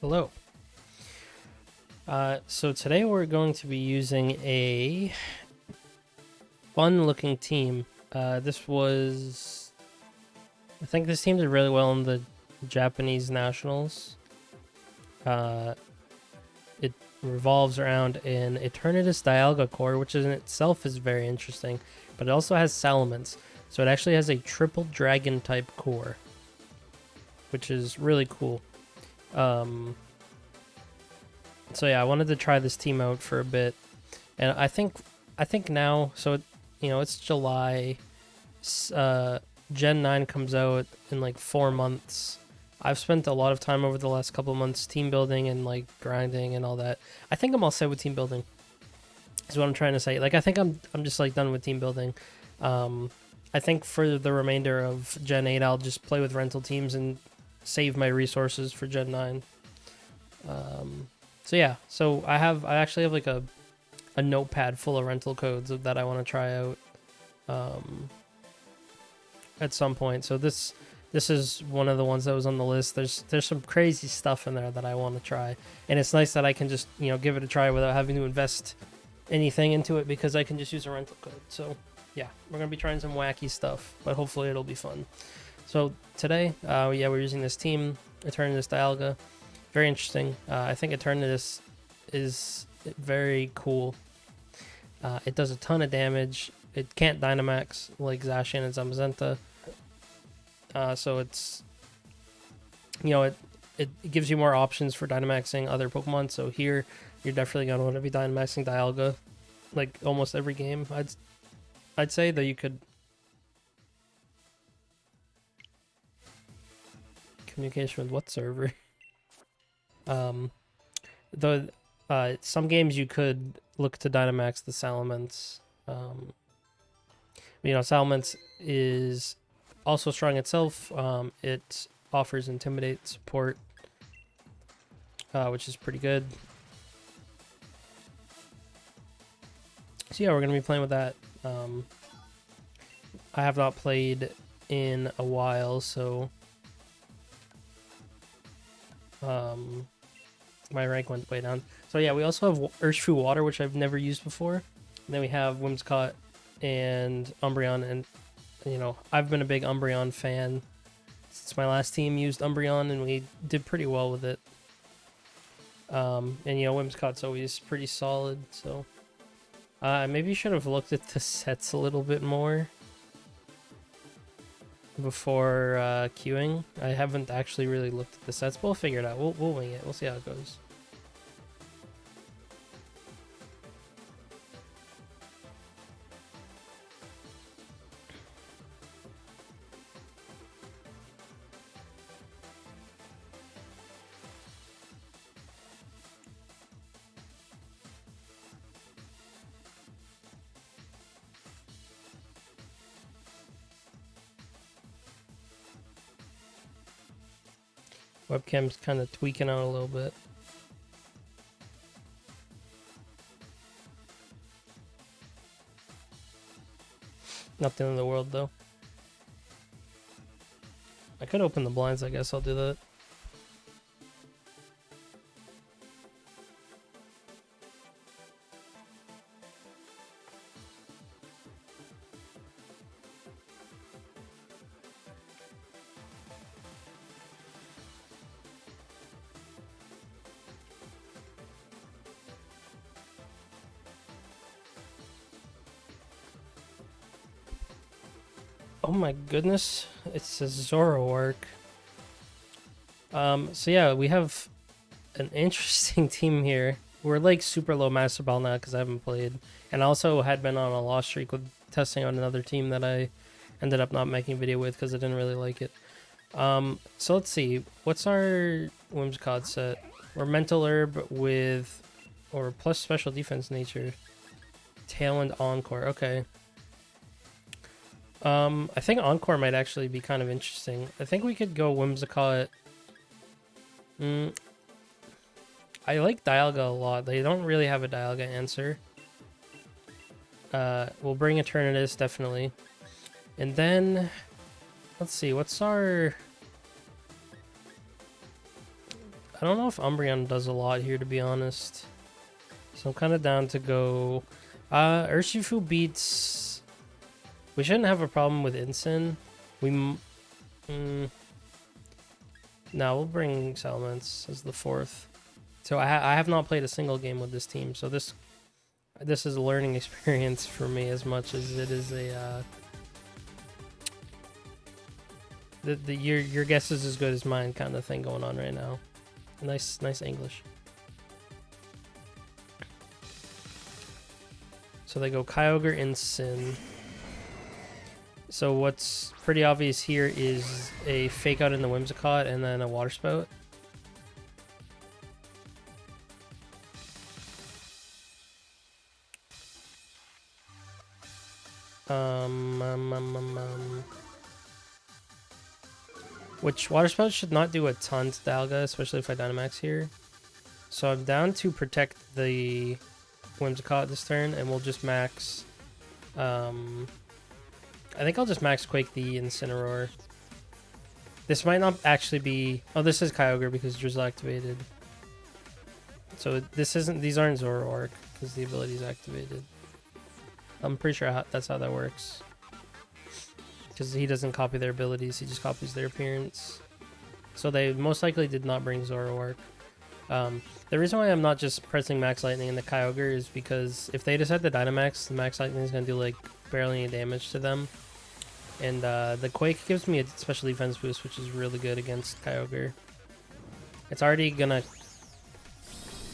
Hello. So today we're going to be using a fun-looking team. I think this team did really well in the Japanese nationals. Uh, it revolves around an Eternatus Dialga core, which in itself is very interesting, but it also has Salamence. So it actually has a triple dragon type core, which is really cool. So yeah, I wanted to try this team out for a bit, and I think now, so it's July. Gen 9 comes out in like 4 months. I've spent a lot of time over the last couple of months team building and like grinding and all that. I think I'm all set with team building. Is what I'm trying to say. Like I think I'm just like done with team building. I think for the remainder of Gen 8, I'll just play with rental teams and save my resources for Gen 9. So yeah, I actually have like a notepad full of rental codes that I want to try out at some point. So this is one of the ones that was on the list. There's some crazy stuff in there that I want to try, and it's nice that I can just give it a try without having to invest anything into it because I can just use a rental code. So yeah, we're gonna be trying some wacky stuff, but hopefully it'll be fun. So today, yeah, we're using this team, Eternatus Dialga. Very interesting. I think Eternatus is very cool. It does a ton of damage. It can't Dynamax like Zacian and Zamazenta. So it's, it gives you more options for Dynamaxing other Pokemon. So here, you're definitely going to want to be Dynamaxing Dialga, like almost every game. I'd say that you could. Communication with what server? Though some games you could look to Dynamax the Salamence. Salamence is also strong itself. It offers Intimidate support, which is pretty good. So yeah, we're going to be playing with that. I have not played in a while, so my rank went way down. So yeah, we also have Urshifu Water, which I've never used before. And then we have Whimsicott and Umbreon, and I've been a big Umbreon fan since my last team used Umbreon, and we did pretty well with it. And Whimsicott's always pretty solid, so maybe you should have looked at the sets a little bit more before queuing. I haven't actually really looked at the sets, but we'll figure it out. We'll wing it. We'll see how it goes. Webcam's kind of tweaking out a little bit. Not the end of the world, though. I could open the blinds, I guess I'll do that. Oh my goodness, it's a Zoroark. So yeah, we have an interesting team here. We're like super low Master Ball now because I haven't played. And I also had been on a loss streak with testing on another team that I ended up not making a video with because I didn't really like it. So let's see. What's our Whimsicott set? We're Mental Herb with, or plus Special Defense Nature. Tailwind Encore, okay. I think Encore might actually be kind of interesting. I think we could go Whimsicott. I like Dialga a lot. They don't really have a Dialga answer. We'll bring Eternatus, definitely. And then, let's see, what's our... I don't know if Umbreon does a lot here, to be honest. So I'm kind of down to go... Urshifu beats... We shouldn't have a problem with Incin. No, we'll bring Salamence as the 4th. So I have not played a single game with this team, so this is a learning experience for me as much as it is a... your guess is as good as mine kind of thing going on right now. Nice English. So they go Kyogre, Incin. So what's pretty obvious here is a Fake Out in the Whimsicott and then a Water Spout. Which Water Spout should not do a ton to Dialga, especially if I Dynamax here. So I'm down to protect the Whimsicott this turn, and we'll just max... I think I'll just max Quake the Incineroar. This might not actually be... Oh, this is Kyogre because Drizzle activated. So this isn't... These aren't Zoroark because the ability is activated. I'm pretty sure that's how that works. Because he doesn't copy their abilities, he just copies their appearance. So they most likely did not bring Zoroark. The reason why I'm not just pressing Max Lightning in the Kyogre is because if they decide to Dynamax, the Max Lightning is going to do like barely any damage to them. And the Quake gives me a special defense boost, which is really good against Kyogre. It's already going to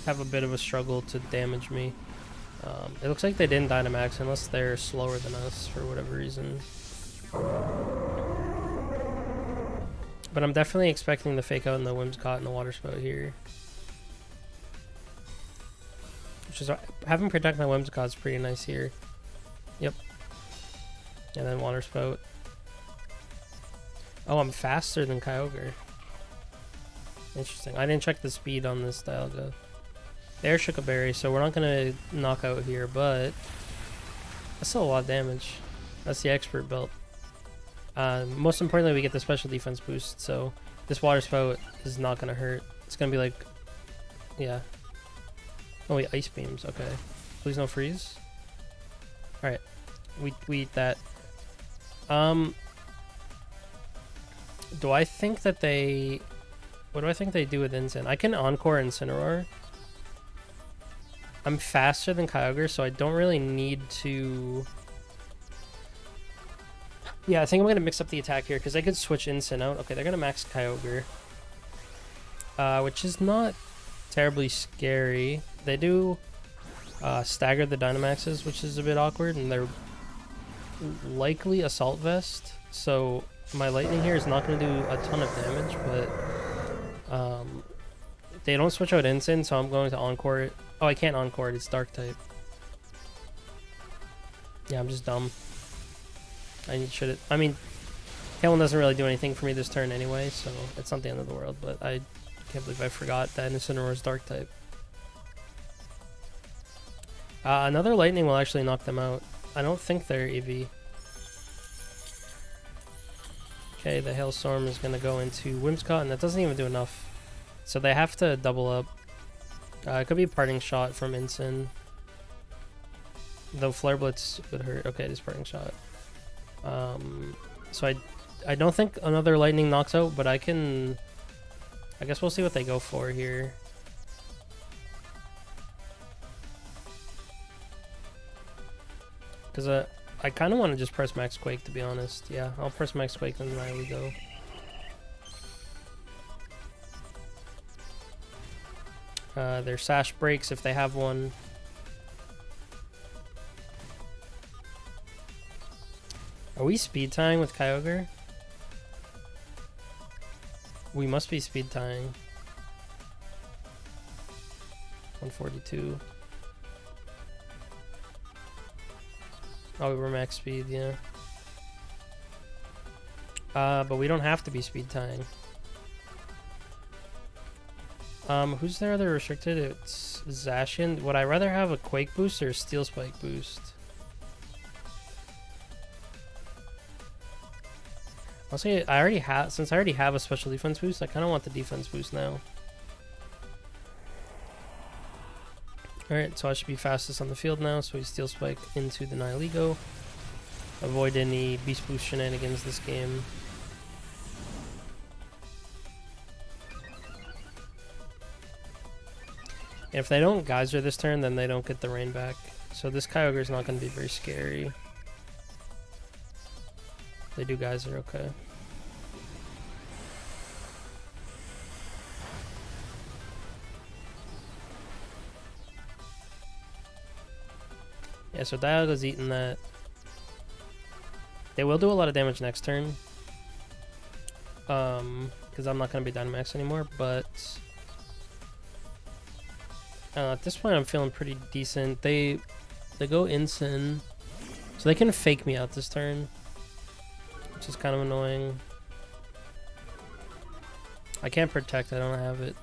have a bit of a struggle to damage me. It looks like they didn't Dynamax unless they're slower than us for whatever reason. But I'm definitely expecting the Fake Out and the Whimsicott and the Water Spout here. Which is... Having Protect my Whimsicott is pretty nice here. Yep. And then Water Spout. Oh, I'm faster than Kyogre. Interesting. I didn't check the speed on this Dialga. Air Shook a Berry, so we're not going to knock out here, but... That's still a lot of damage. That's the Expert Belt. Most importantly, we get the special defense boost, so this Water Spout is not going to hurt. It's going to be like... Yeah. Oh wait, Ice Beams, okay. Please no Freeze. Alright. We eat that. Do I think that they... What do I think they do with Incin? I can Encore Incineroar. I'm faster than Kyogre, so I don't really need to... Yeah, I think I'm going to mix up the attack here, because I could switch Incin out. Okay, they're going to max Kyogre. Which is not terribly scary. They do stagger the Dynamaxes, which is a bit awkward, and they're likely Assault Vest, so my Lightning here is not going to do a ton of damage, but they don't switch out Incin, so I'm going to Encore it. Oh, I can't Encore it, it's Dark type. Yeah, I'm just dumb. I mean, Tailwind doesn't really do anything for me this turn anyway, so it's not the end of the world, but I can't believe I forgot that Incineroar is Dark type. Another Lightning will actually knock them out. I don't think they're EV. Okay, the Hailstorm is going to go into Whimsicott, and that doesn't even do enough. So they have to double up. It could be a Parting Shot from Incin. Though Flare Blitz would hurt. Okay, it is Parting Shot. So I don't think another Lightning knocks out, but I guess we'll see what they go for here. Because I kind of want to just press Max Quake, to be honest. Yeah, I'll press Max Quake and then we go. Their Sash breaks if they have one. Are we speed tying with Kyogre? We must be speed tying. 142. Oh, we were max speed, yeah. But we don't have to be speed tying. Who's their other restricted? It's Zacian. Would I rather have a Quake boost or a Steel Spike boost? Honestly, since I already have a special defense boost, I kind of want the defense boost now. Alright, so I should be fastest on the field now, so we Steel Spike into the Nihilego. Avoid any Beast Boost shenanigans this game. And if they don't Geyser this turn, then they don't get the rain back. So this Kyogre is not going to be very scary. They do Geyser, okay. Yeah, so Dialga's eating that. They will do a lot of damage next turn. Because I'm not going to be Dynamax anymore, but... at this point, I'm feeling pretty decent. They go Incin, so they can fake me out this turn, which is kind of annoying. I can't protect, I don't have it.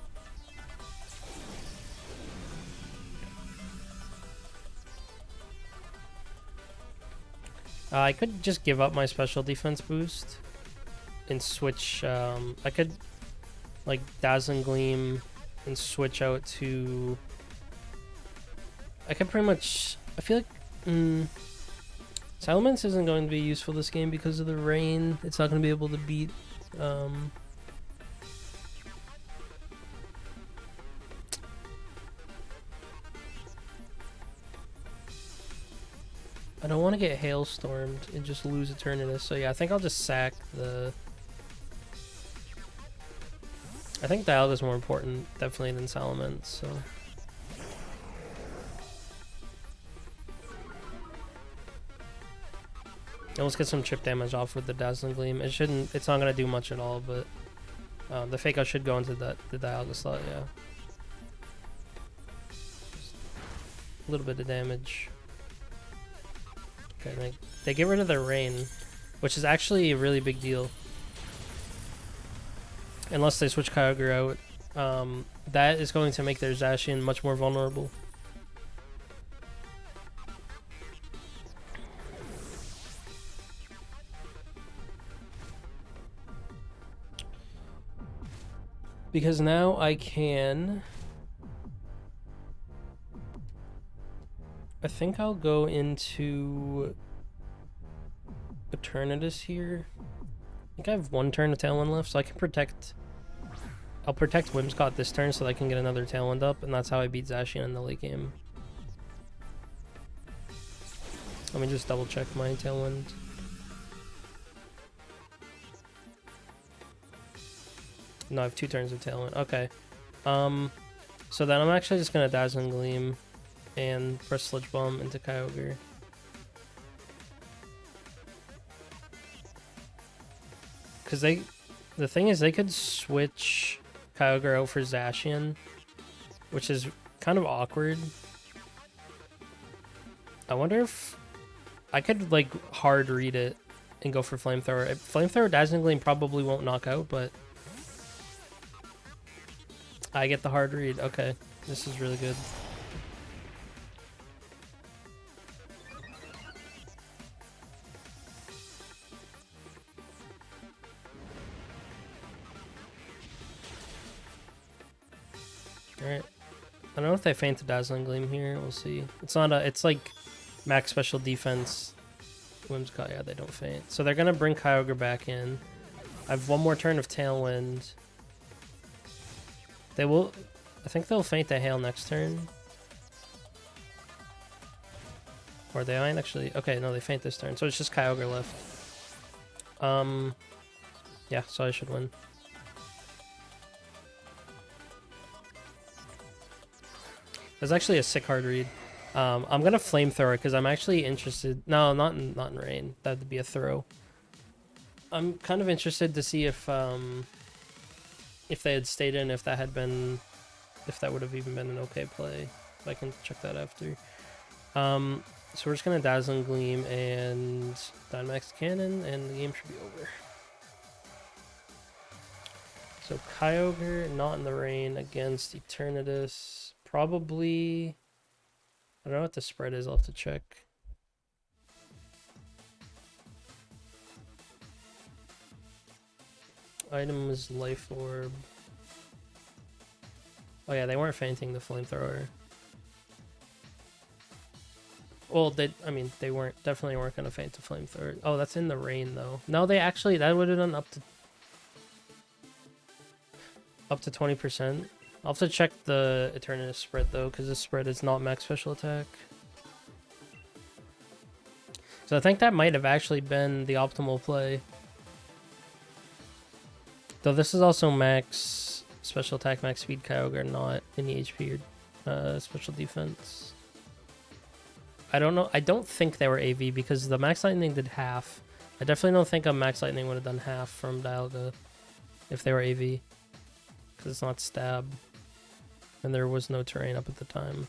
I could just give up my special defense boost and switch. I could like Dazzling Gleam and switch out to. I could pretty much. I feel like Salamence isn't going to be useful this game because of the rain. It's not going to be able to beat. I don't want to get hailstormed and just lose Eternatus. So yeah, I think I'll just sack the... I think Dialga's more important, definitely, than Salamence, so... And let's get some chip damage off with the Dazzling Gleam. It's not going to do much at all, but... the Fake Out should go into the Dialga slot, yeah. Just a little bit of damage. Okay, they get rid of their rain, which is actually a really big deal. Unless they switch Kyogre out, that is going to make their Zacian much more vulnerable. Because now I can... I think I'll go into Eternatus here. I think I have one turn of Tailwind left, so I can protect... I'll protect Whimsicott this turn so that I can get another Tailwind up, and that's how I beat Zacian in the late game. Let me just double check my Tailwind. No, I have 2 turns of Tailwind. Okay. So then I'm actually just going to Dazzling Gleam and press Sludge Bomb into Kyogre. Because the thing is, they could switch Kyogre out for Zacian, which is kind of awkward. I wonder if I could, like, hard read it and go for Flamethrower. Flamethrower Dazzling Gleam probably won't knock out, but I get the hard read. Okay, this is really good. Alright. I don't know if they feint the Dazzling Gleam here. We'll see. It's not a... It's like max special defense. Whimsicott, yeah, they don't feint. So they're going to bring Kyogre back in. I have one more turn of Tailwind. They will... I think they'll feint the Hail next turn. Or they might actually... Okay, no, they feint this turn. So it's just Kyogre left. Yeah, so I should win. That's actually a sick hard read. I'm gonna Flamethrower because I'm actually interested. No, not in rain. That'd be a throw. I'm kind of interested to see if they had stayed in, if that would have even been an okay play. I can check that after. So we're just gonna Dazzling Gleam and Dynamax Cannon, and the game should be over. So Kyogre not in the rain against Eternatus. Probably, I don't know what the spread is, I'll have to check. Item is Life Orb. Oh yeah, they weren't fainting the Flamethrower. Well, I mean, they definitely weren't gonna feint to flamethrower. Oh, that's in the rain though. No, they actually, that would have done up to 20%. I'll have to check the Eternatus spread though, because this spread is not max special attack. So I think that might have actually been the optimal play. Though this is also max special attack, max speed Kyogre, not any HP or special defense. I don't know. I don't think they were AV because the Max Lightning did half. I definitely don't think a Max Lightning would have done half from Dialga if they were AV. Because it's not stab. And there was no terrain up at the time.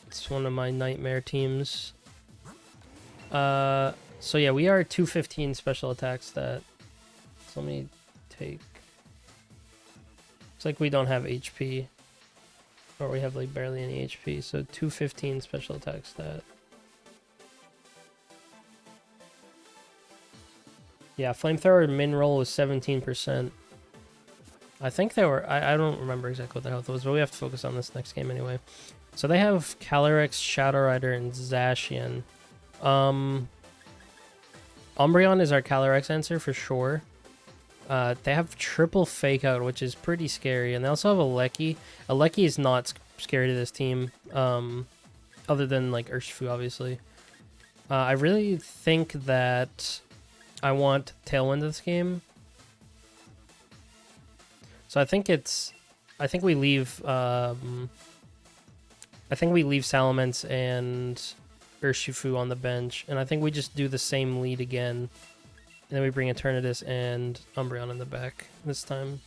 It's one of my nightmare teams. So yeah, we are 215 special attack stat. So let me take... It's like we don't have HP. Or we have like barely any HP. So 215 special attack stat. Yeah, Flamethrower min roll was 17%. I think they were... I don't remember exactly what the health was, but we have to focus on this next game anyway. So they have Calyrex, Shadow Rider, and Zacian. Umbreon is our Calyrex answer for sure. They have triple Fake Out, which is pretty scary. And they also have Alecki. Alecki is not scary to this team. Other than like Urshifu, obviously. I really think that I want Tailwind this game. So I think we leave Salamence and Urshifu on the bench, and I think we just do the same lead again, and then we bring Eternatus and Umbreon in the back this time.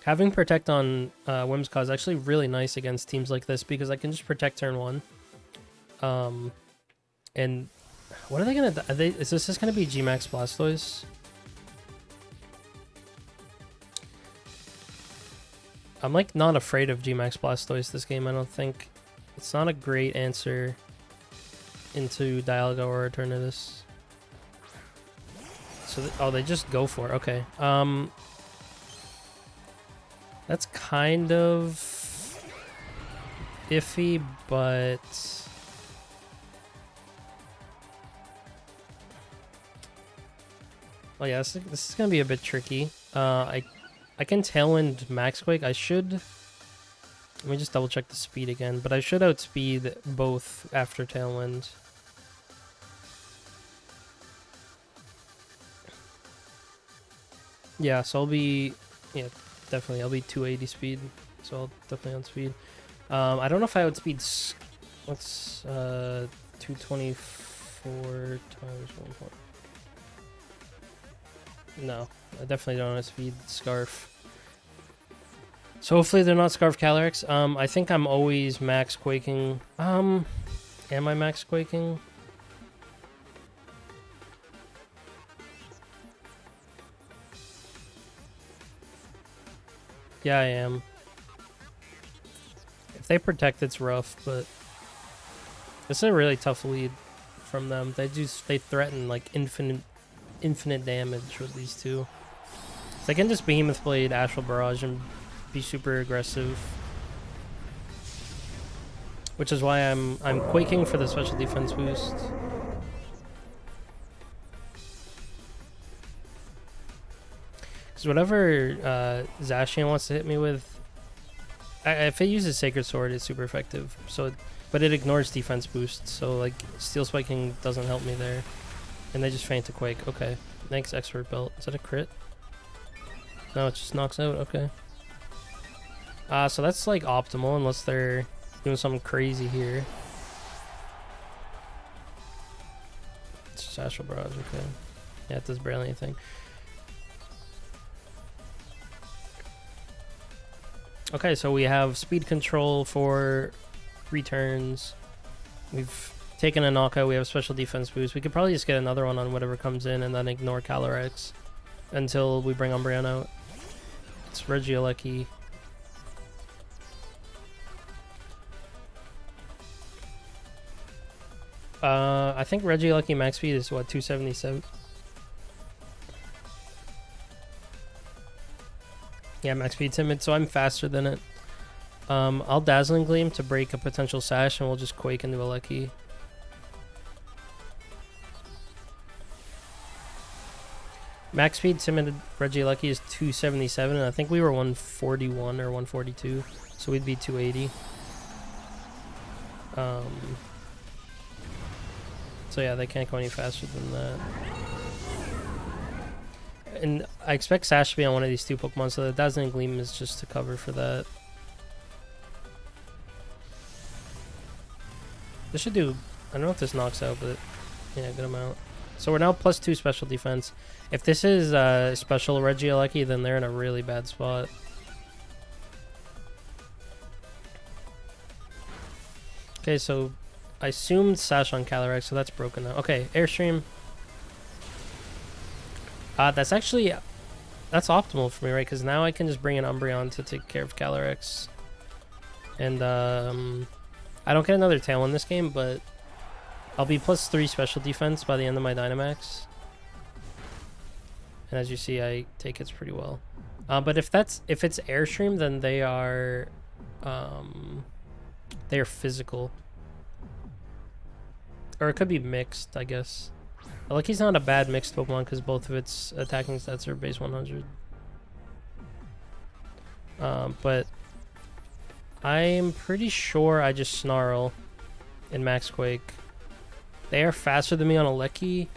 Having Protect on Whimsicott is actually really nice against teams like this because I can just Protect turn 1. And what are they gonna do? Is this just gonna be G-Max Blastoise? I'm like not afraid of G-Max Blastoise this game, I don't think. It's not a great answer into Dialga or Eternatus. So, oh, they just go for it. Okay. That's kind of iffy, but oh yeah, this is gonna be a bit tricky. I can Tailwind Max Quake. I should. Let me just double check the speed again, but I should outspeed both after Tailwind. Yeah, so I'll be definitely. I'll be 280 speed, so I'll definitely outspeed. I don't know if I outspeed. What's 224 times 1. No, I definitely don't outspeed Scarf. So hopefully they're not Scarf Calyrex. I think I'm always max quaking. Am I max quaking? Yeah, I am. If they protect, it's rough, but this is a really tough lead from them. They threaten like infinite damage with these two. So they can just Behemoth Blade, Astral Barrage, and be super aggressive. Which is why I'm quaking for the special defense boost. Because whatever Zacian wants to hit me with, if it uses Sacred Sword, it's super effective. So, but it ignores defense boost, so like Steel Spiking doesn't help me there. And they just feint to Quake. Okay, thanks Expert Belt. Is that a crit? No, it just knocks out. Okay. So that's like optimal unless they're doing something crazy here. It's just Astral Barrage. Okay. Yeah, it does barely anything. Okay, so we have speed control for 3 turns. We've taken a knockout. We have a special defense boost. We could probably just get another one on whatever comes in and then ignore Calyrex until we bring Umbreon out. It's Regieleki. I think Regieleki max speed is what, 277? Yeah, max speed timid, so I'm faster than it. I'll Dazzling Gleam to break a potential sash, and we'll just Quake into a Lecky. Max speed timid Regieleki is 277, and I think we were 141 or 142, so we'd be 280. So yeah, they can't go any faster than that. And I expect Sash to be on one of these two Pokemon, so the Dazzling Gleam is just to cover for that. This should do... I don't know if this knocks out, but... yeah, good amount. So we're now +2 special defense. If this is special Regieleki, then they're in a really bad spot. Okay, so... I assumed Sash on Calyrex, so that's broken now. Okay, Airstream. That's actually... that's optimal for me, right? Because now I can just bring in Umbreon to take care of Calyrex. And, I don't get another tail in this game, but I'll be +3 special defense by the end of my Dynamax. And as you see, I take hits pretty well. But if it's Airstream, then they are physical. Or it could be mixed, I guess. Lucky's not a bad mixed Pokemon because both of its attacking stats are base 100. But I'm pretty sure I just Snarl in Max Quake. They are faster than me on a Lecky.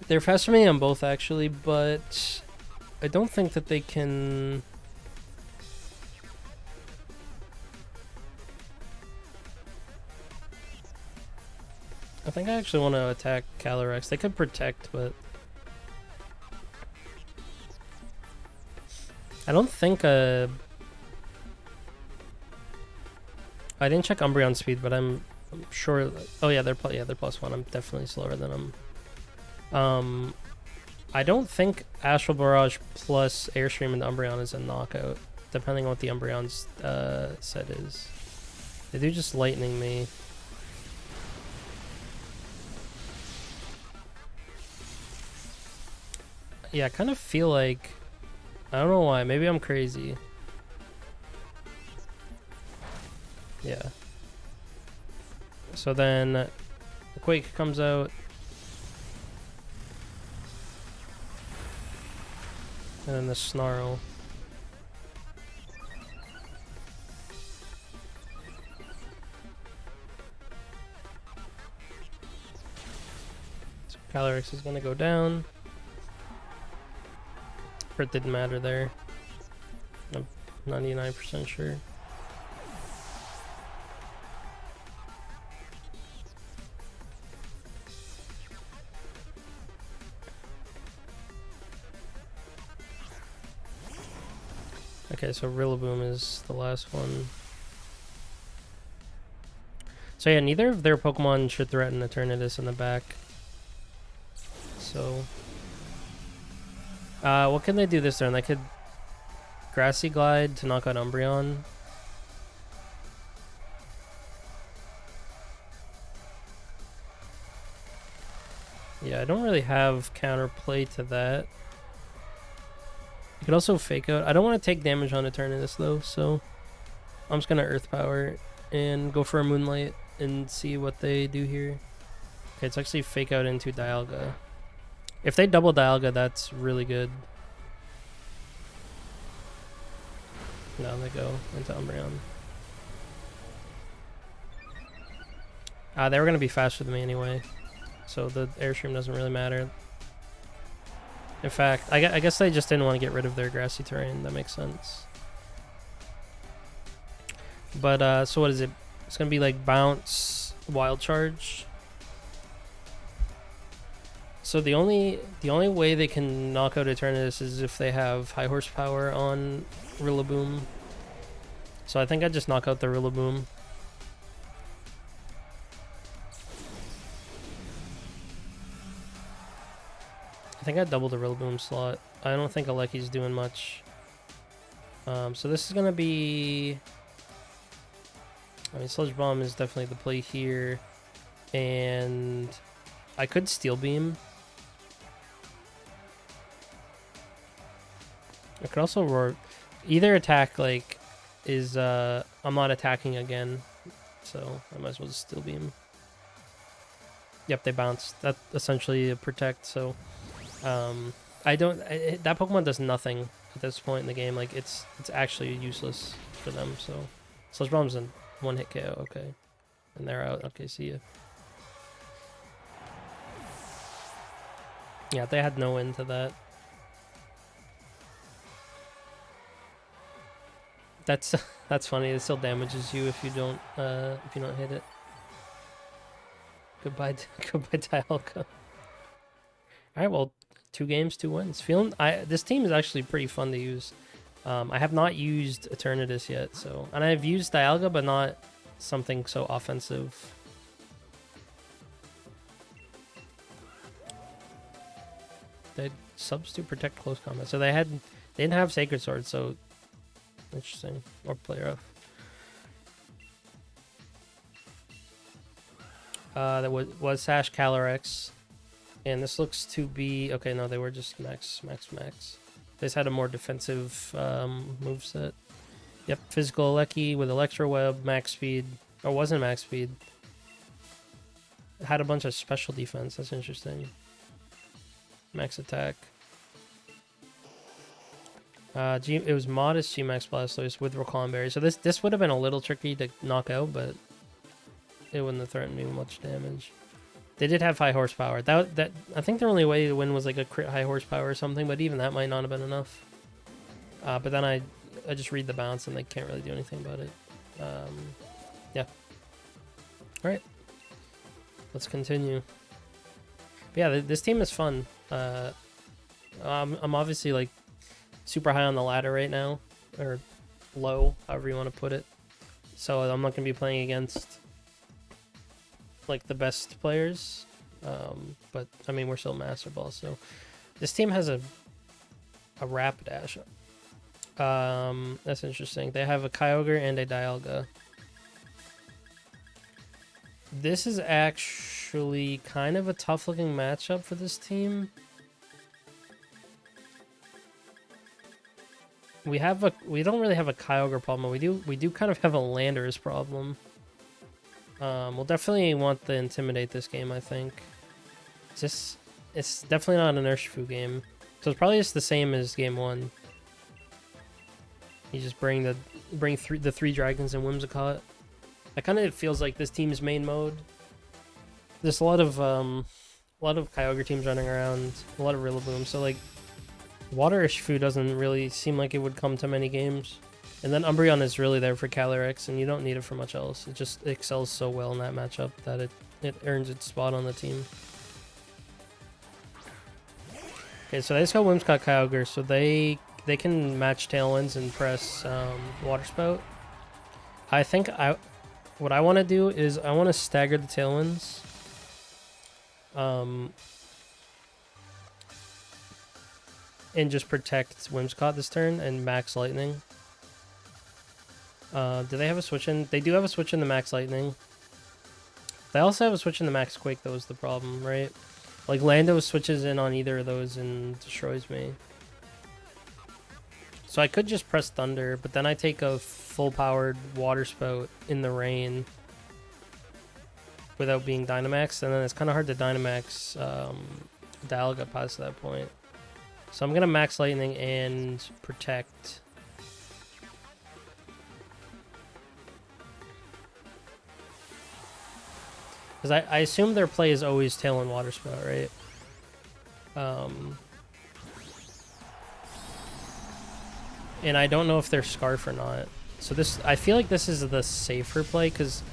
They're faster than me on both, actually, but I don't think that they can... I think I actually want to attack Calyrex. They could protect, but... I don't think I didn't check Umbreon speed, but I'm sure... oh yeah, they're +1. I'm definitely slower than them. I don't think Astral Barrage plus Airstream and Umbreon is a knockout, depending on what the Umbreon's set is. They do just Lightning me. Yeah, I kind of feel like... I don't know why. Maybe I'm crazy. Yeah. So then the Quake comes out. And then the Snarl. So Calyrex is going to go down. It didn't matter there. I'm 99% sure. Okay, so Rillaboom is the last one. So yeah, neither of their Pokemon should threaten Eternatus in the back. So... what can they do this turn? They could Grassy Glide to knock out Umbreon. Yeah, I don't really have counterplay to that. You could also Fake Out. I don't want to take damage on Eternatus though, so I'm just gonna Earth Power and go for a Moonlight and see what they do here. Okay, it's actually Fake Out into Dialga. If they double Dialga, that's really good. No, they go into Umbreon. They were going to be faster than me anyway, so the Airstream doesn't really matter. In fact, I guess they just didn't want to get rid of their grassy terrain. That makes sense. But, so what is it? It's going to be like Bounce, Wild Charge. So the only way they can knock out Eternatus is if they have high horsepower on Rillaboom. So I think I just knock out the Rillaboom. I think I double the Rillaboom slot. I don't think Aleki's doing much. So this is gonna be... I mean, Sludge Bomb is definitely the play here. And I could Steel Beam. I could also roar. Either attack like is I'm not attacking again, so I might as well just Steel Beam. Yep, they bounced. That essentially a protect. So that Pokemon does nothing at this point in the game. Like it's actually useless for them. So Sludge Bomb's a one-hit KO. Okay, and they're out. Okay, see ya. Yeah, they had no end to that. That's funny. It still damages you if you don't hit it. Goodbye, goodbye, Dialga. All right, well, 2 games, 2 wins. This team is actually pretty fun to use. I have not used Eternatus yet, and I've used Dialga, but not something so offensive. They subs to protect close combat, so they didn't have Sacred Sword, so interesting. Or play rough. That was Sash Calyrex. And this looks to be... Okay, no, they were just max. They just had a more defensive moveset. Yep, Physical Eleki with Electro Web, max speed. Or wasn't max speed. It had a bunch of special defense. That's interesting. Max attack. It was modest G-Max Blastoise with Recall Berry. So this would have been a little tricky to knock out, but it wouldn't have threatened me much damage. They did have high horsepower. That I think their only way to win was like a crit high horsepower or something, but even that might not have been enough. But then I just read the bounce and they can't really do anything about it. Yeah. All right. Let's continue. But yeah, this team is fun. I'm obviously like super high on the ladder right now, or low, however you want to put it. So I'm not gonna be playing against like the best players, but I mean we're still Master Ball, so this team has a Rapidash. That's interesting. They have a Kyogre and a Dialga. This is actually kind of a tough looking matchup for this team. We don't really have a Kyogre problem. We do kind of have a Landorus problem. We'll definitely want to intimidate this game, I think. It's definitely not an Urshifu game. So it's probably just the same as game 1. You just bring the 3 dragons and Whimsicott. That kind of feels like this team's main mode. There's a lot of Kyogre teams running around, a lot of Rillaboom. So like Water Urshifu doesn't really seem like it would come to many games. And then Umbreon is really there for Calyrex, and you don't need it for much else. It just excels so well in that matchup that it earns its spot on the team. Okay, so they just got Whimsicott Kyogre, so they can match Tailwinds and press Water Spout. I think what I want to do is I want to stagger the Tailwinds. And just protect Whimsicott this turn and max Lightning. Do they have a switch in? They do have a switch in the Max Lightning. They also have a switch in the Max Quake, that was the problem, right? Like, Lando switches in on either of those and destroys me. So I could just press Thunder, but then I take a full-powered Water Spout in the rain without being Dynamax, and then it's kind of hard to Dynamax Dialga past that point. So I'm going to Max Lightning and protect... Because I assume their play is always Tail and Water Spout, right? And I don't know if they're Scarf or not. So I feel like this is the safer play, because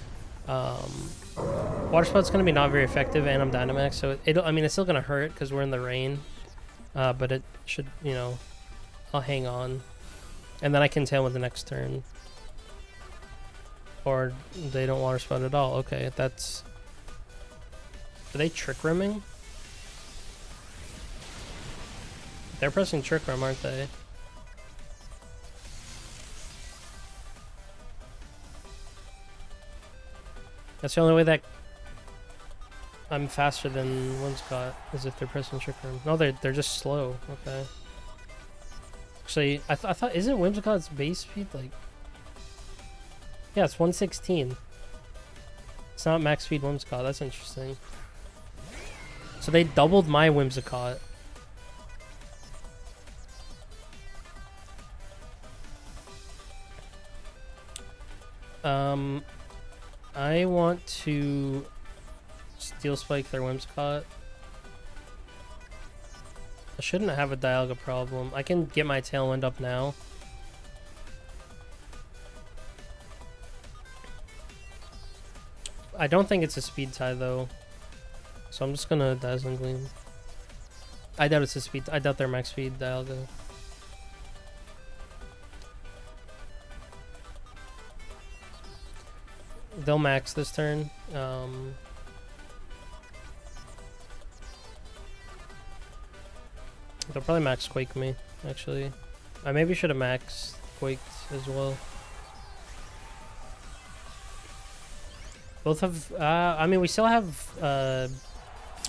Water Spout's going to be not very effective, and I'm Dynamax, so I mean, it's still going to hurt because we're in the rain. But it should, I'll hang on. And then I can Tail with the next turn. Or they don't Water Spout at all. Okay, that's... Are they Trick Rimming? They're pressing Trick Rim, aren't they? That's the only way that... I'm faster than Whimsicott, as if they're pressing Trick Room. No, they're just slow. Okay. Actually, I thought, isn't Whimsicott's base speed like... Yeah, it's 116. It's not max speed Whimsicott. That's interesting. So they doubled my Whimsicott. I want to Steel Spike their Whimsicott. I shouldn't have a Dialga problem. I can get my Tailwind up now. I don't think it's a speed tie though. So I'm just gonna Dazzling Gleam. I doubt it's a speed. I doubt they're max speed Dialga. They'll max this turn. They'll probably max Quake me, actually. I maybe should have maxed Quaked as well. Both have, I mean, we still have,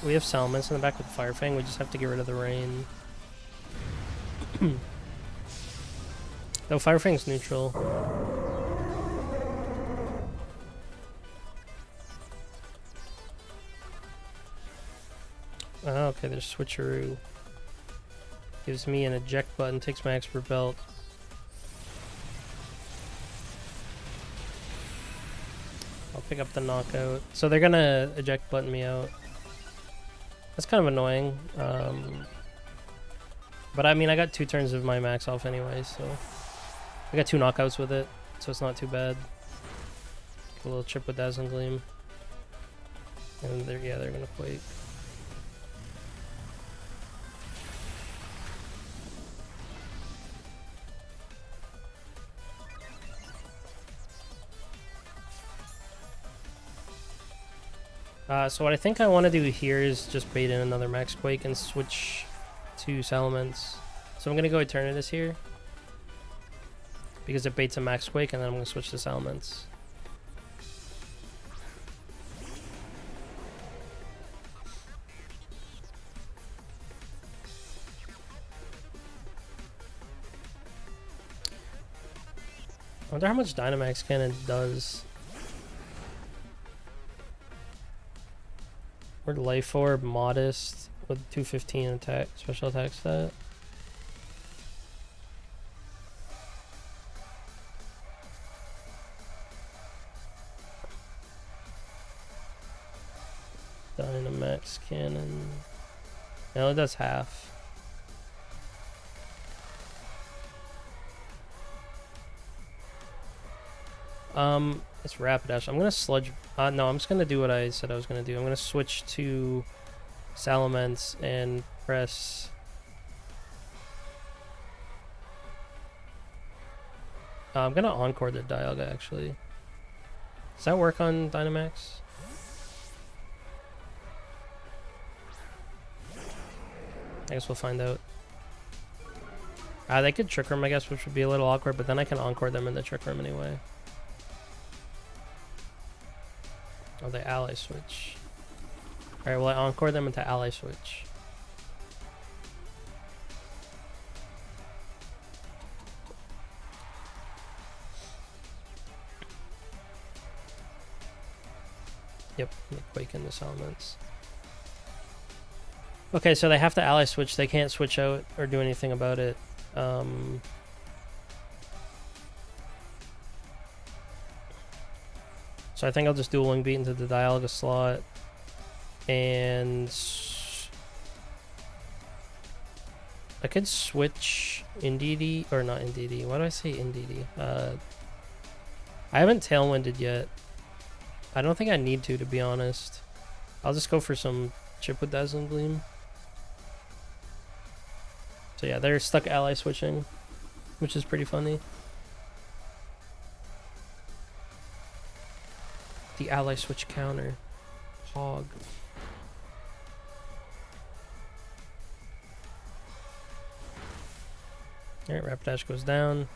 we have Salamence in the back with Fire Fang. We just have to get rid of the rain. Though Fire Fang's neutral. Oh, okay, there's Switcheroo. Gives me an eject button, takes my expert belt. I'll pick up the knockout. So they're gonna eject button me out. That's kind of annoying. But I mean, I got 2 turns of my max off anyway, so I got 2 knockouts with it, so it's not too bad. A little chip with Dazzling Gleam. And they're gonna Quake. So what I think I want to do here is just bait in another Max Quake and switch to Salamence. So I'm going to go Eternatus here, because it baits a Max Quake, and then I'm going to switch to Salamence. I wonder how much Dynamax Cannon does. Where'd Life Orb, Modest, with 215 attack, special attack stat? Dynamax Cannon. No, it does half. It's Rapidash. I'm gonna Sludge. No, I'm just gonna do what I said I was gonna do. I'm gonna switch to Salamence and press. I'm gonna Encore the Dialga actually. Does that work on Dynamax? I guess we'll find out. They could Trick Room, I guess, which would be a little awkward, but then I can Encore them in the Trick Room anyway. Oh, they Ally Switch. Alright, well, I Encore them into Ally Switch. Yep, Quake in the Salamence. Okay, so they have to Ally Switch. They can't switch out or do anything about it. So I think I'll just Dual Wing Beat into the Dialga slot. And I could switch Indeedee, or not Indeedee. Why do I say Indeedee? I haven't Tailwinded yet. I don't think I need to be honest. I'll just go for some chip with Dazzling Gleam. So yeah, they're stuck Ally Switching, which is pretty funny. The Ally Switch counter. Hog. Alright, Rapidash goes down.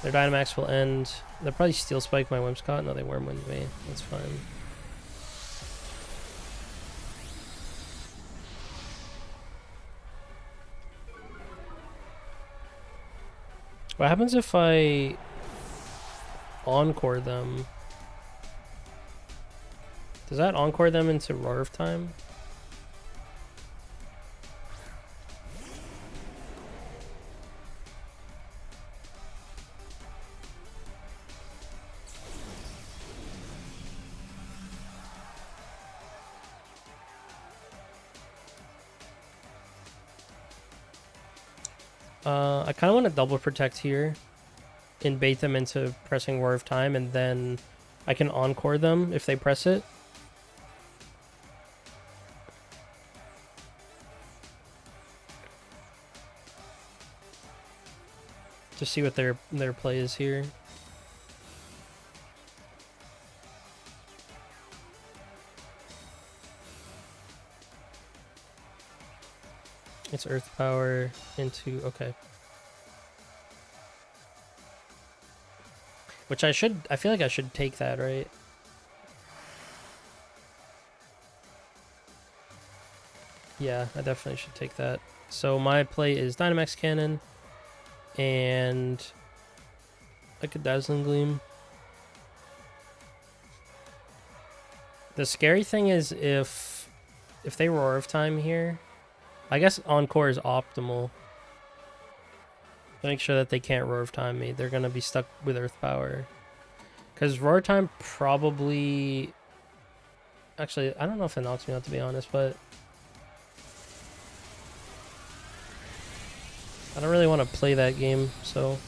Their Dynamax will end. They'll probably Steel Spike my Whimsicott. No, they Wormwind me. That's fine. What happens if I encore them? Does that encore them into Roar of Time? I kind of want to double protect here and bait them into pressing Roar of Time, and then I can encore them if they press it. Just see what their play is here. It's Earth Power into... okay. Which I feel like I should take that, right? Yeah, I definitely should take that. So my play is Dynamax Cannon and like a Dazzling Gleam. The scary thing is if they Roar of Time here, I guess Encore is optimal. Make sure that they can't Roar of Time me. They're gonna be stuck with Earth Power. Because Roar Time probably... actually, I don't know if it knocks me out, to be honest, but... I don't really want to play that game, so...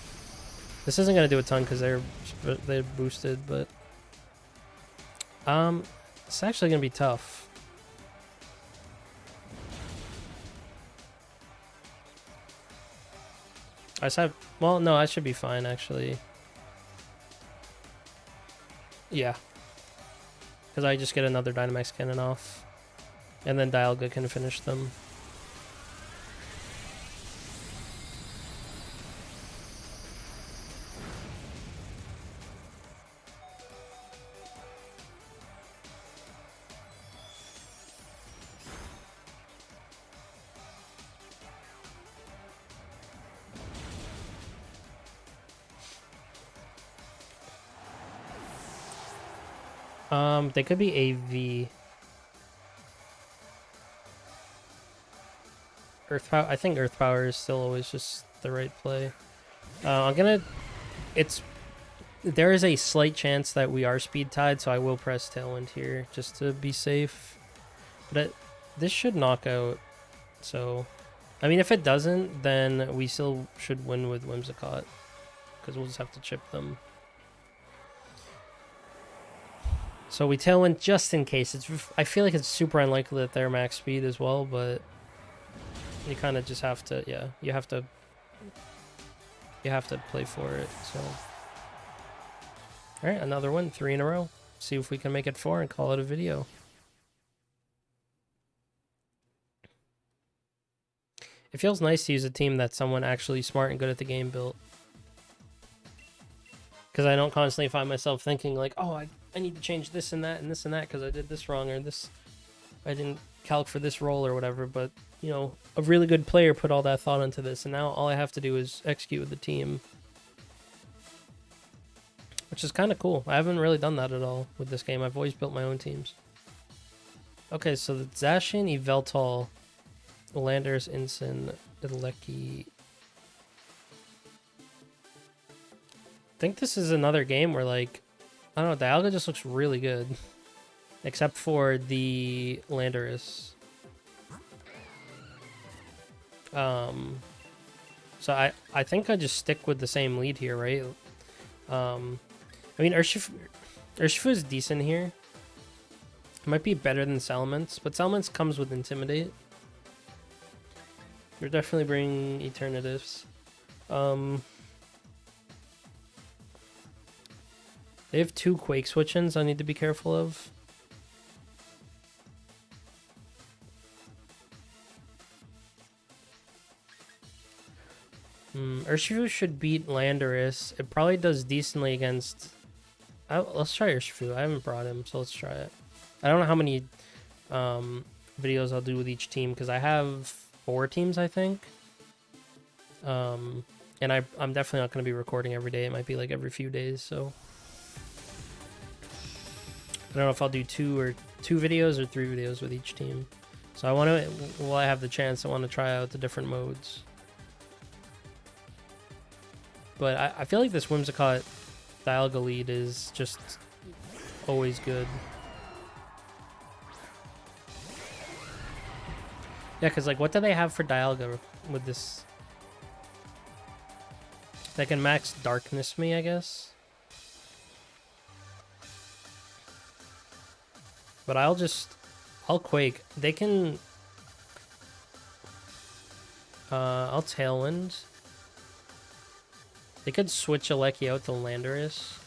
this isn't gonna do a ton because they're boosted, but... it's actually gonna be tough. I just have... well, no, I should be fine, actually. Yeah. Because I just get another Dynamax Cannon off. And then Dialga can finish them. They could be AV. Earth Power. I think Earth Power is still always just the right play. I'm gonna... it's... there is a slight chance that we are speed tied, so I will press Tailwind here just to be safe. But this should knock out. So, I mean, if it doesn't, then we still should win with Whimsicott, because we'll just have to chip them. So we Tailwind just in case. I feel like it's super unlikely that they're max speed as well, but you kind of just have to, yeah, you have to play for it. So, all right, another one, 3 in a row. See if we can make it 4 and call it a video. It feels nice to use a team that's someone actually smart and good at the game built. Because I don't constantly find myself thinking like, oh, I need to change this and that and this and that because I did this wrong, or this, I didn't calc for this roll or whatever. But, you know, a really good player put all that thought into this, and now all I have to do is execute with the team. Which is kind of cool. I haven't really done that at all with this game. I've always built my own teams. Okay, so the Zacian, Yveltal, Landers, Ensign, Idlecki. I think this is another game where, like, I don't know, Dialga just looks really good. Except for the Landorus. So I think I just stick with the same lead here, right? I mean, Urshifu is decent here. It might be better than Salamence, but Salamence comes with Intimidate. You're definitely bringing Eternitives. They have 2 Quake switch-ins I need to be careful of. Urshifu should beat Landorus. It probably does decently against... let's try Urshifu. I haven't brought him, so let's try it. I don't know how many videos I'll do with each team, because I have 4 teams, I think. And I'm definitely not going to be recording every day. It might be like every few days, so I don't know if I'll do two videos or 3 videos with each team. So I want to, while I have the chance, I want to try out the different modes. But I feel like this Whimsicott Dialga lead is just always good. Yeah, because like, what do they have for Dialga with this? They can max Darkness me, I guess. But I'll Quake. They can... I'll Tailwind. They could switch Aleki out to Landorus.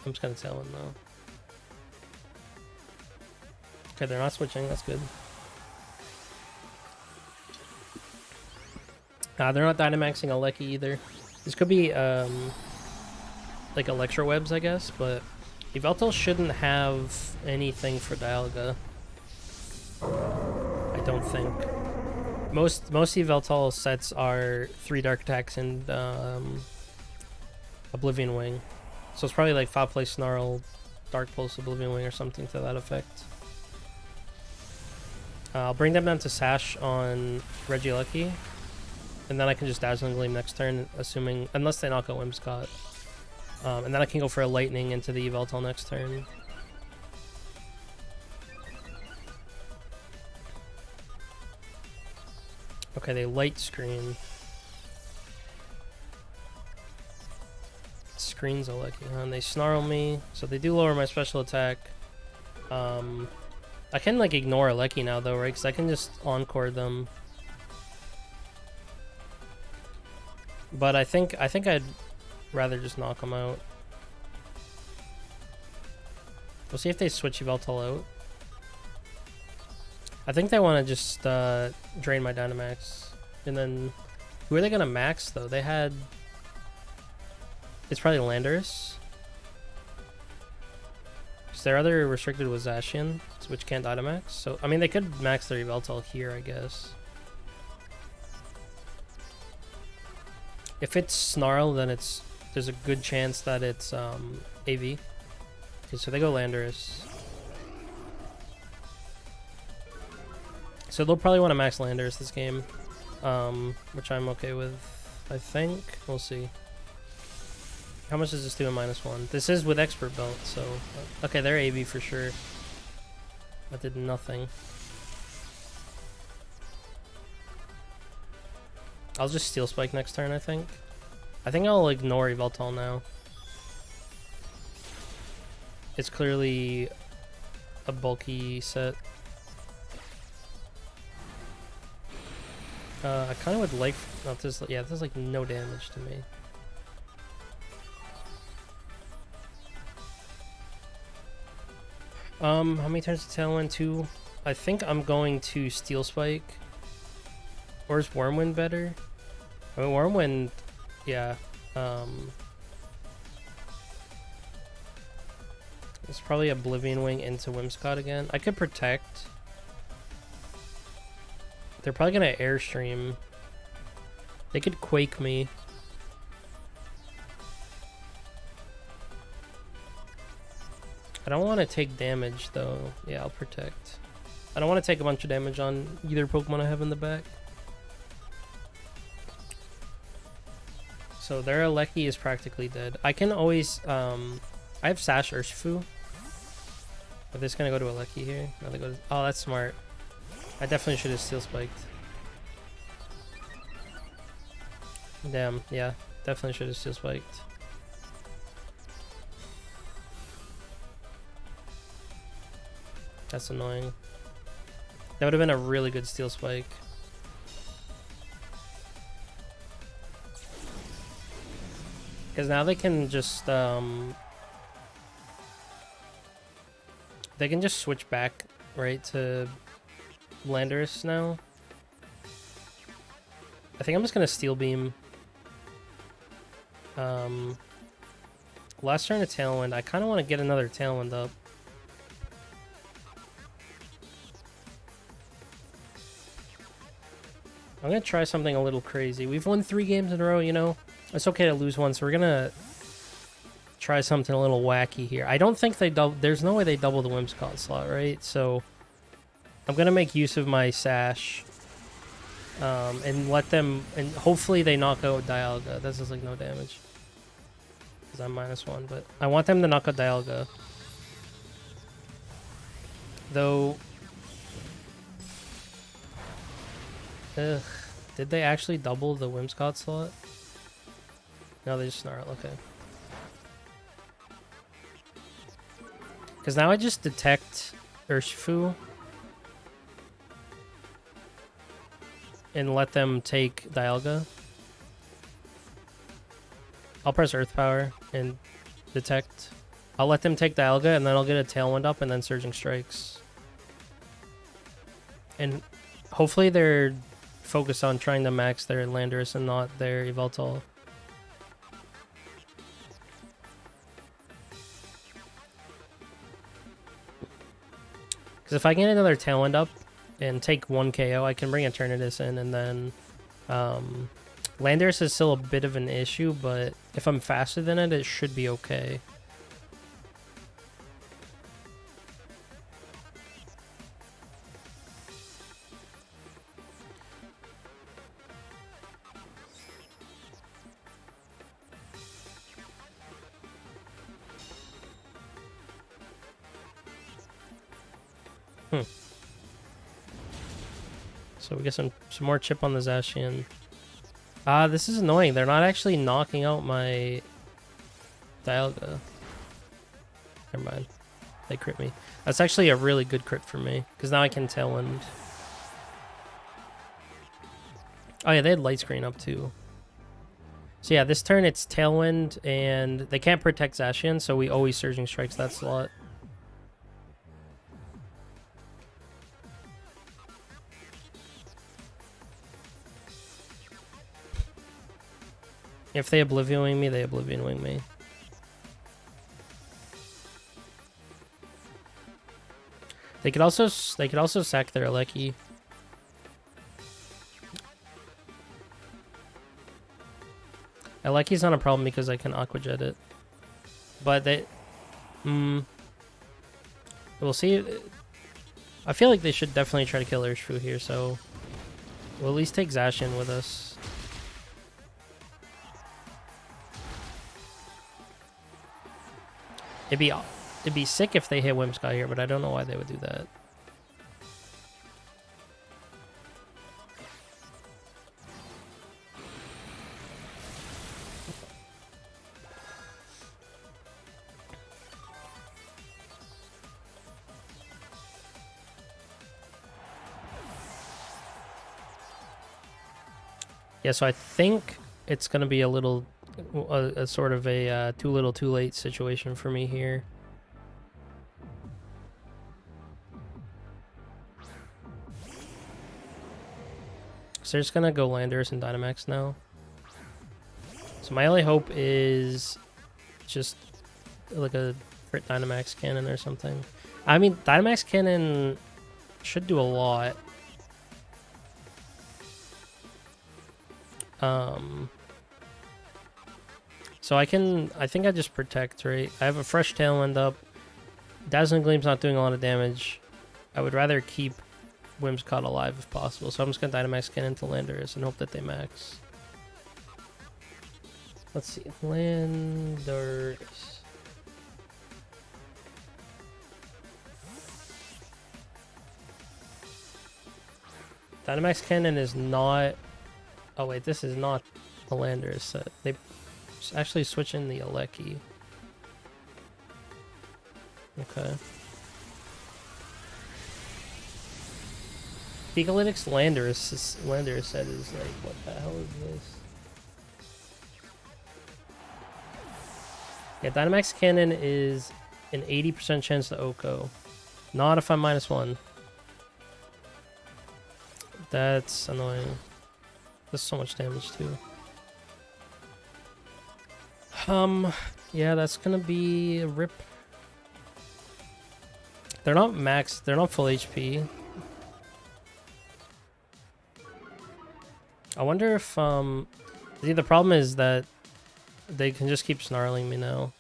I'm just gonna Tailwind though. Okay, they're not switching. That's good. They're not Dynamaxing Aleki either. This could be like Electro Webs, I guess, but Yveltal shouldn't have anything for Dialga. I don't think. Most Yveltal sets are 3 Dark Attacks and Oblivion Wing. So it's probably like Foul Play, Snarl, Dark Pulse, Oblivion Wing, or something to that effect. I'll bring them down to Sash on Regieleki. And then I can just Dazzling Gleam next turn, assuming... Unless they knock out Whimsicott. And then I can go for a Lightning into the Yveltal next turn. Okay, they Light Screen. Screens Aleki, and they Snarl me, so they do lower my special attack. I can like ignore Aleki now though, right? Because I can just Encore them. But I think I'd rather just knock them out. We'll see if they switch Yveltal out. I think they want to just drain my Dynamax. And then, who are they going to max though? They had... It's probably Landorus. Because their other restricted was Zacian, which can't Dynamax. So, I mean, they could max their Yveltal here, I guess. If it's Snarl, then there's a good chance that it's AV. Okay, so they go Landorus. So they'll probably want to max Landorus this game, which I'm okay with, I think. We'll see. How much does this do in -1? This is with Expert Belt, so... Okay, they're AV for sure. That did nothing. I'll just Steel Spike next turn, I think. I think I'll ignore Yveltal now. It's clearly a bulky set. I kind of would like... Oh, this, yeah, this is like no damage to me. How many turns to Tailwind? 2? I think I'm going to Steel Spike. Or is Wormwind better? I mean, Wormwind, yeah. It's probably Oblivion Wing into Whimsicott again. I could Protect. They're probably going to Airstream. They could Quake me. I don't want to take damage, though. Yeah, I'll Protect. I don't want to take a bunch of damage on either Pokemon I have in the back. So their Aleki is practically dead. I can always... I have Sash Urshifu. Are they just going to go to Aleki here? No, they go to... Oh, that's smart. I definitely should have Steel Spiked. Damn, yeah. Definitely should have Steel Spiked. That's annoying. That would have been a really good Steel Spike. Because now they can just switch back, right, to Landorus now. I think I'm just gonna Steel Beam. Last turn of Tailwind. I kind of want to get another Tailwind up. I'm gonna try something a little crazy. We've won 3 games in a row, you know? It's okay to lose one, so we're gonna try something a little wacky here. I don't think they double... There's no way they double the Whimsicott slot, right? So I'm gonna make use of my Sash. And let them... And hopefully they knock out Dialga. This is like no damage. Because I'm -1, but I want them to knock out Dialga. Though... Ugh. Did they actually double the Whimsicott slot? No, they just Snarl. Okay. Because now I just detect Urshifu and let them take Dialga. I'll press Earth Power and detect. I'll let them take Dialga and then I'll get a Tailwind up and then Surging Strikes. And hopefully they're focused on trying to max their Landorus and not their Yveltal. Because if I get another Tailwind up and take 1 KO, I can bring Eternatus in, and then Landorus is still a bit of an issue, but if I'm faster than it, it should be okay. So we get some more chip on the Zacian. This is annoying. They're not actually knocking out my Dialga. Never mind. They crit me. That's actually a really good crit for me, because now I can Tailwind. Oh yeah, they had Light Screen up too. So yeah, this turn it's Tailwind, and they can't protect Zacian, so we always Surging Strikes that slot. If they Oblivion Wing me, they Oblivion Wing me. They could also sack their Aleki. Aleki's not a problem because I can Aqua Jet it. But they... We'll see. I feel like they should definitely try to kill Urshifu here, so... We'll at least take Zacian with us. It'd be sick if they hit Whimsicott here, but I don't know why they would do that. Yeah, so I think it's going to be a little... a sort of a too little too late situation for me here. So they're just gonna go Landorus and Dynamax now. So my only hope is just like a crit Dynamax cannon or something. I mean, Dynamax cannon should do a lot. So I think I just protect, right? I have a fresh Tailwind up. Dazzling Gleam's not doing a lot of damage. I would rather keep Whimsicott alive if possible, so I'm just gonna Dynamax Cannon into Landorus and hope that they max. Let's see, Landorus. Dynamax Cannon is not... Oh wait, this is not a Landorus set. They actually switch in the Aleki. Okay. Picolytics Landorus set is like, what the hell is this? Yeah, Dynamax Cannon is an 80% chance to Oko. Not if I'm -1. That's annoying. That's so much damage too. Yeah, that's gonna be a rip. They're not max, they're not full HP. I wonder if see, the problem is that they can just keep snarling me now.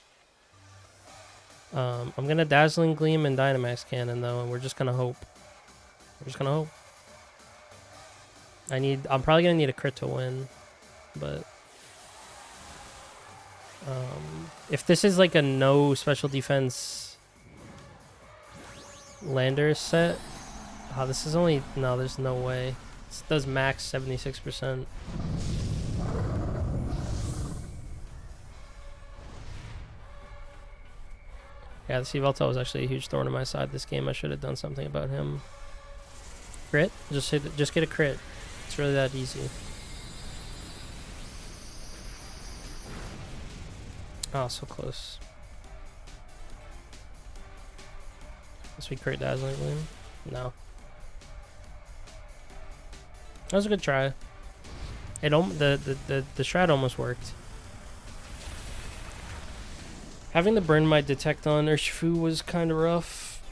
I'm gonna Dazzling Gleam and Dynamax Cannon though, and we're just gonna hope. We're just gonna hope. I'm probably gonna need a crit to win, but if this is like a no special defense lander set, this is only no. There's no way. This does max 76%. Yeah, the Yveltal was actually a huge thorn in my side this game. I should have done something about him. Crit? Just get a crit. It's really that easy. Oh, so close. Guess we crit Dazzling Gleam? No. That was a good try. The strat almost worked. Having to burn my Detect on Urshifu was kind of rough.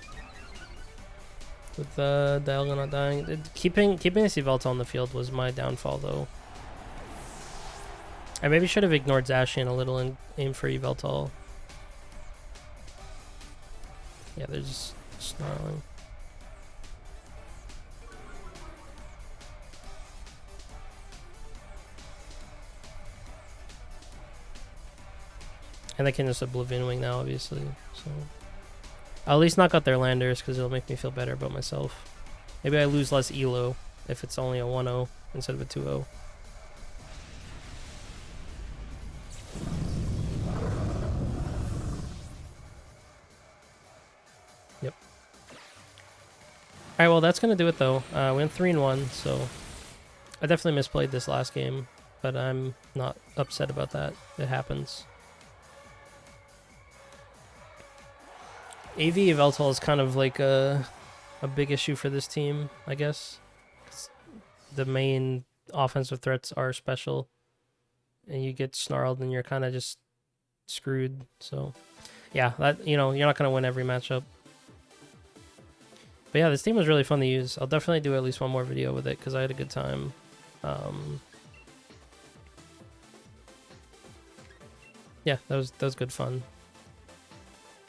With Dialga not dying. Keeping this Yveltal on the field was my downfall, though. I maybe should have ignored Zacian a little and aimed for Yveltal. Yeah, they're just snarling. And they can just Oblivion Wing now, obviously. So I'll at least knock out their landers because it'll make me feel better about myself. Maybe I lose less elo if it's only a 1-0 instead of a 2-0. Yep. Alright, well that's going to do it though. We went 3-1, so I definitely misplayed this last game, but I'm not upset about that. It happens. AV Yveltal is kind of like a big issue for this team, I guess. The main offensive threats are special, and you get snarled and you're kind of just screwed. So, yeah, that you're not gonna win every matchup. But yeah, this team was really fun to use. I'll definitely do at least one more video with it because I had a good time. Yeah, that was good fun.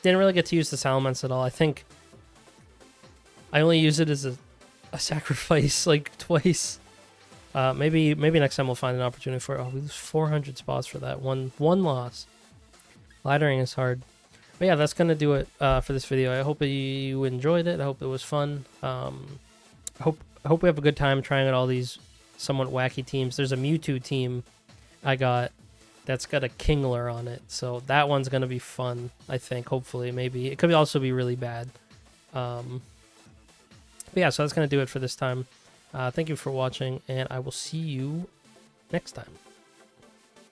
Didn't really get to use the Salamence at all. I think I only use it as a sacrifice like twice. Maybe next time we'll find an opportunity for it. Oh, we lose 400 spots for that one loss. Laddering is hard. But yeah, that's gonna do it for this video. I hope you enjoyed it. I hope it was fun. I hope we have a good time trying out all these somewhat wacky teams. There's a Mewtwo team I got that's got a Kingler on it, so that one's gonna be fun. I think, hopefully, maybe it could also be really bad. But yeah, so that's gonna do it for this time. Thank you for watching, and I will see you next time.